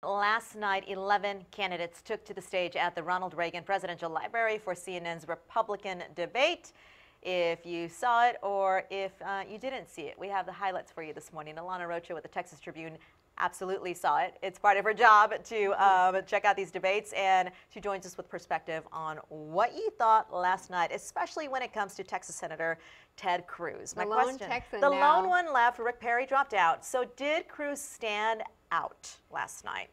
Last night, 11 candidates took to the stage at the Ronald Reagan Presidential Library for CNN's Republican debate. If you saw it or if you didn't see it, we have the highlights for you this morning. Alana Rocha with the Texas Tribune absolutely saw it. It's part of her job to check out these debates, and she joins us with perspective on what you thought last night, especially when it comes to Texas Senator Ted Cruz. The lone Texan the now. lone one left. Rick Perry dropped out. So did Cruz stand out last night?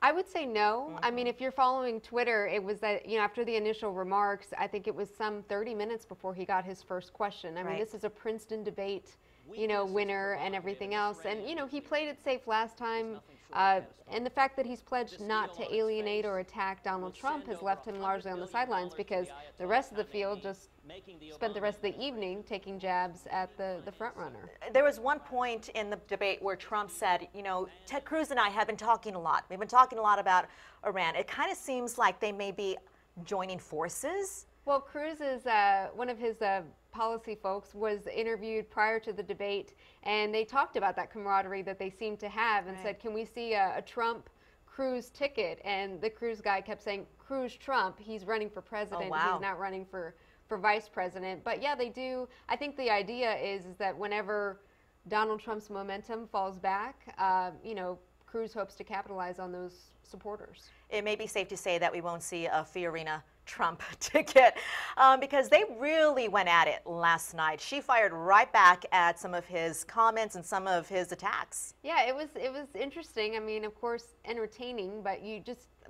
I would say no. I mean, if you're following Twitter, it was that, after the initial remarks, I think it was some 30 minutes before he got his first question. I mean, this is a Princeton debate, winner and everything else. And, he played it safe last time. And the fact that he's pledged not to alienate or attack Donald Trump has left him largely on the sidelines, because the rest of the field just spent the rest of the evening taking jabs at the front runner. There was one point in the debate where Trump said, Ted Cruz and I have been talking a lot. We've been talking a lot about Iran. It kind of seems like they may be joining forces. Well, Cruz is one of his policy folks was interviewed prior to the debate, and they talked about that camaraderie that they seem to have, and said, can we see a Trump-Cruz ticket? And the Cruz guy kept saying, Cruz-Trump, he's running for president, he's not running for vice president. But yeah, they do. I think the idea is that whenever Donald Trump's momentum falls back, Cruz hopes to capitalize on those supporters. It may be safe to say that we won't see a Fiorina Trump ticket because they really went at it last night. She fired right back at some of his comments and some of his attacks. Yeah, it was interesting. I mean, of course, entertaining, but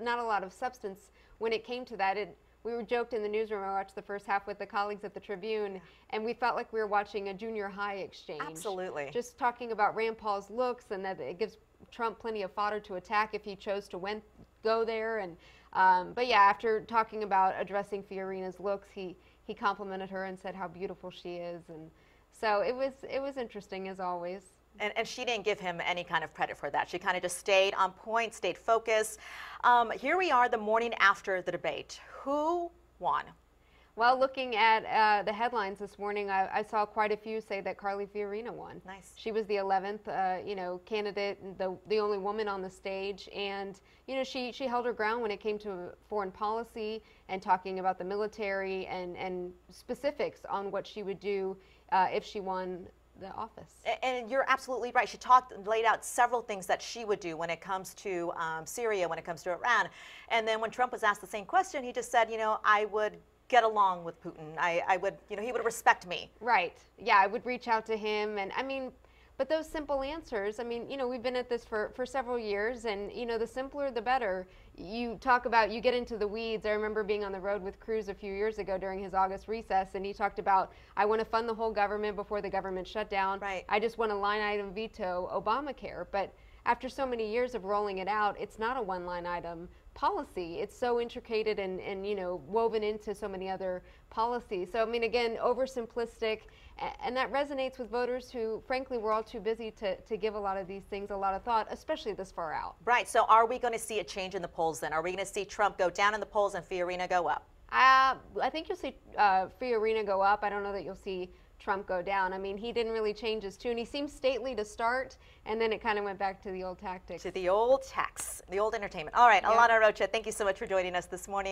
not a lot of substance when it came to that. We were joked in the newsroom. I watched the first half with the colleagues at the Tribune, and we felt like we were watching a junior high exchange. Absolutely. Just talking about Rand Paul's looks, and that it gives Trump plenty of fodder to attack if he chose to go there. And but yeah, after talking about addressing Fiorina's looks, he complimented her and said how beautiful she is, and so it was interesting as always. And she didn't give him any kind of credit for that. She kind of just stayed on point, stayed focused. Here we are the morning after the debate. Who won? Well, looking at the headlines this morning, I saw quite a few say that Carly Fiorina won. Nice. She was the 11th, candidate, the only woman on the stage, and she held her ground when it came to foreign policy and talking about the military and specifics on what she would do if she won the office. And you're absolutely right. She laid out several things that she would do when it comes to Syria, when it comes to Iran. And then when Trump was asked the same question, he just said, I would get along with Putin. I would, he would respect me. Right. Yeah, I would reach out to him. And I mean, but those simple answers, I mean, we've been at this for several years, and, the simpler the better. You get into the weeds. I remember being on the road with Cruz a few years ago during his August recess, and he talked about, I want to fund the whole government before the government shut down. Right. I just want a line item veto Obamacare. But after so many years of rolling it out, it's not a one-line item policy. It's so intricated and woven into so many other policies. So, I mean, again, oversimplistic, and that resonates with voters who, frankly, were all too busy to give a lot of these things a lot of thought, especially this far out. Right. So are we going to see a change in the polls then? Are we going to see Trump go down in the polls and Fiorina go up? I think you'll see Fiorina go up. I don't know that you'll see Trump go down. I mean, he didn't really change his tune. He seemed stately to start, and then it kind of went back to the old tactics. To the old tax, the old entertainment. All right, yeah. Alana Rocha, thank you so much for joining us this morning.